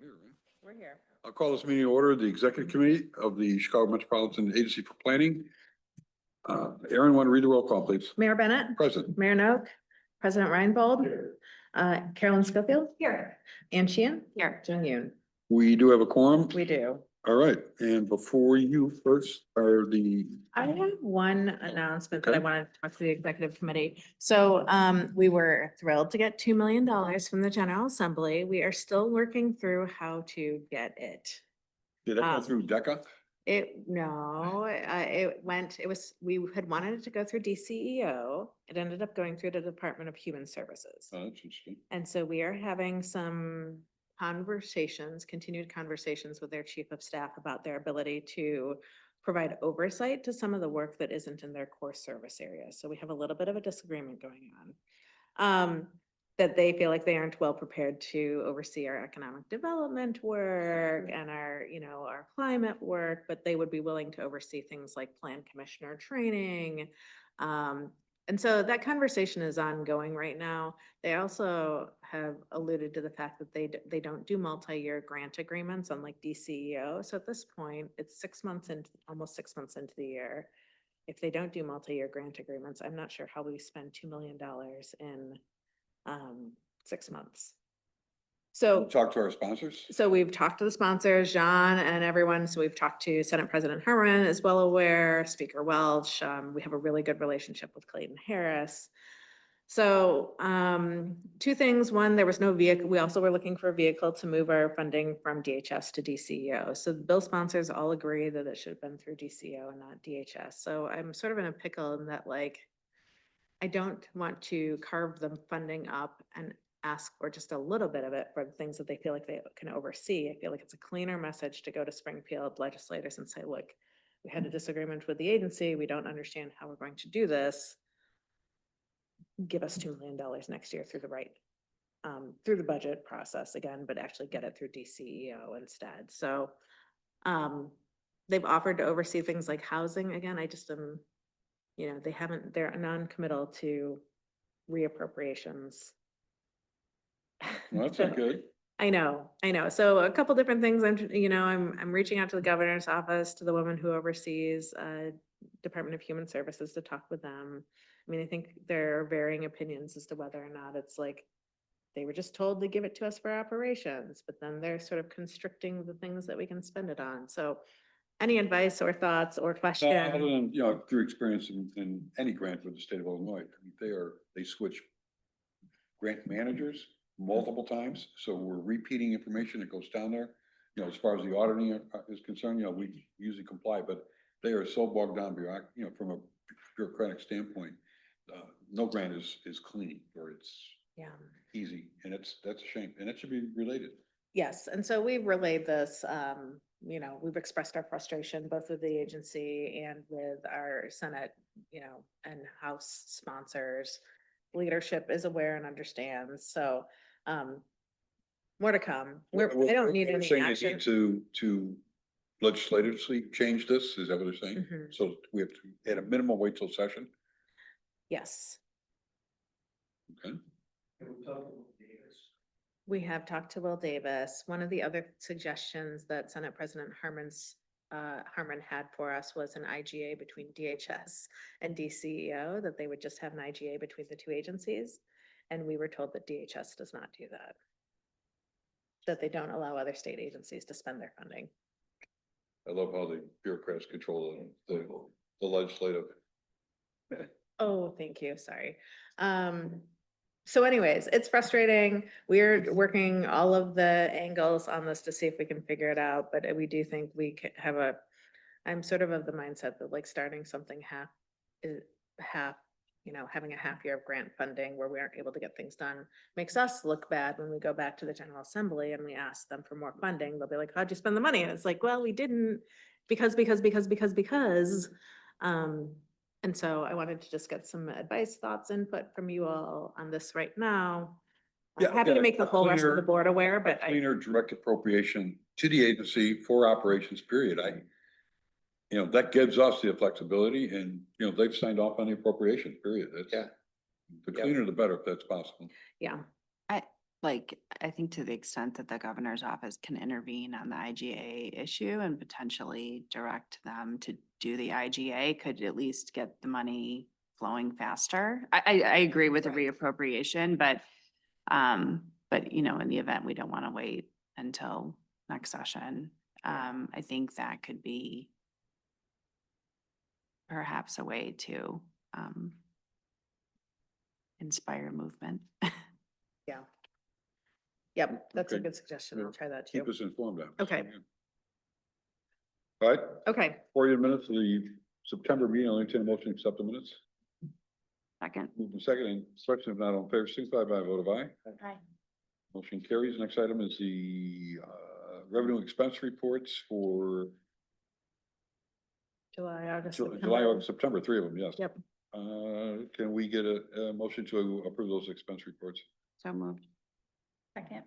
here, right? We're here. I'll call this meeting to order, the Executive Committee of the Chicago Metropolitan Agency for Planning. Aaron, want to read the roll call, please? Mayor Bennett. Present. Mayor Noak. President Reinbold. Carolyn Schofield. Here. Ann Sheehan. Here. Jung Yoon. We do have a quorum. We do. All right, and before you first are the, I have one announcement that I Okay. wanted to talk to the executive committee. So we were thrilled to get $2 million from the General Assembly. We are still working through how to get it. did that go through DECA? We had wanted it to go through DCEO. It ended up going through the Department of Human Services. Oh, that's interesting. And so we are having some continued conversations with their chief of staff about their ability to provide oversight to some of the work that isn't in their core service area. So we have a little bit of a disagreement going on. That they feel like they aren't well prepared to oversee our economic development work and our climate work, but they would be willing to oversee things like plan commissioner training. And so that conversation is ongoing right now. They also have alluded to the fact that they don't do multi-year grant agreements unlike DCEO. So at this point, it's almost 6 months into the year. If they don't do multi-year grant agreements, I'm not sure how we spend $2 million in 6 months. So Talk to our sponsors. So we've talked to the sponsors, John and everyone. So we've talked to Senate President Herman is well aware, Speaker Welch. We have a really good relationship with Clayton Harris. So two things. One, there was no vehicle. We also were looking for a vehicle to move our funding from DHS to DCEO. So the bill sponsors all agree that it should have been through DCEO and not DHS. So I'm sort of in a pickle in that, like, I don't want to carve the funding up and ask for just a little bit of it for the things that they feel like they can oversee. I feel like it's a cleaner message to go to Springfield legislators and say, look, we had a disagreement with the agency. We don't understand how we're going to do this. Give us $2 million next year through the budget process again, but actually get it through DCEO instead. So they've offered to oversee things like housing. Again, I just am, they're non-committal to reappropriations. Well, that's not good. I know. So a couple different things. I'm reaching out to the governor's office, to the woman who oversees Department of Human Services to talk with them. I mean, I think there are varying opinions as to whether or not it's like they were just told to give it to us for operations, but then they're sort of constricting the things that we can spend it on. So any advice or thoughts or questions? Other than, through experience in any grant with the state of Illinois, they switch grant managers multiple times. So we're repeating information that goes down there. As far as the auditing is concerned, we usually comply, but they are so bogged down, from a bureaucratic standpoint. No grant is clean or it's easy, and that's a shame, and it should be related. Yes, and so we've relayed this. We've expressed our frustration both with the agency and with our Senate, and House sponsors. Leadership is aware and understands. So more to come. I don't need any action. Need to legislatively change this. Is that what they're saying? Mm-hmm. So we have to, at a minimum, wait till session. Yes. Okay. We have talked to Will Davis. One of the other suggestions that Senate President Herman had for us was an IGA between DHS and DCEO, that they would just have an IGA between the two agencies. And we were told that DHS does not do that, that they don't allow other state agencies to spend their funding. I love how the bureaucrats control the legislative. Oh, thank you. Sorry. So anyways, it's frustrating. We're working all of the angles on this to see if we can figure it out, but we do think we could have I'm sort of the mindset that, like, starting something having a half year of grant funding where we aren't able to get things done makes us look bad when we go back to the General Assembly and we ask them for more funding. They'll be like, how'd you spend the money? And it's like, well, we didn't because. And so I wanted to just get some advice, thoughts, input from you all on this right now. I'm happy to make the whole rest of the board aware, but Cleaner direct appropriation to the agency for operations period. That gives us the flexibility, and they've signed off on the appropriation period. The cleaner the better, if that's possible. Yeah. like, I think to the extent that the governor's office can intervene on the IGA issue and potentially direct them to do the IGA, could at least get the money flowing faster. I agree with the reappropriation, but you know, in the event we don't want to wait until next session, I think that could be perhaps a way to, inspire movement. Yeah. Yep, that's a Okay. good suggestion. I'll Yeah. try that Keep too. us informed on. Okay. All right, Okay, 40 minutes of the September meeting, I'll entertain a motion to accept the minutes. Second. Moving second, and question if not on favor, signify by a vote of aye. Aye. Motion carries. Next item is the revenue expense reports for July, August, July, September. August, September, 3 of them, yes. Yep. Can we get a motion to approve those expense reports? So moved. Second.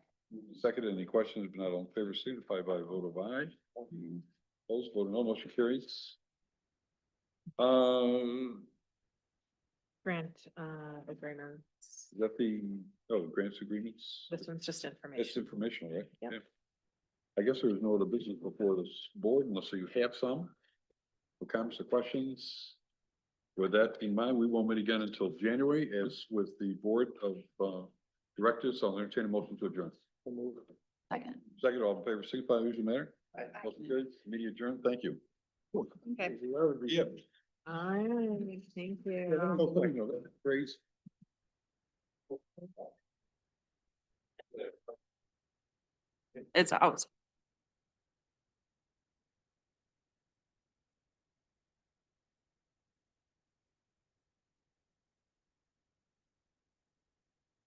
Second, any questions? If not on favor, signify by a vote of aye. Opposed, vote no, motion carries. Grant, agreements. Is that the, grants agreements? This one's just It's information. informational, right? Yep. Yeah. I guess there's no other business before this board unless you have some. No comments or questions? With that in mind, we won't meet again until January as with the board of directors. I'll entertain a motion to adjourn. Second. Second, all in favor, signify by using matter. Motion carries. Meeting adjourned. Thank you. Okay. Yeah. All right, thank you. Phrase. It's out.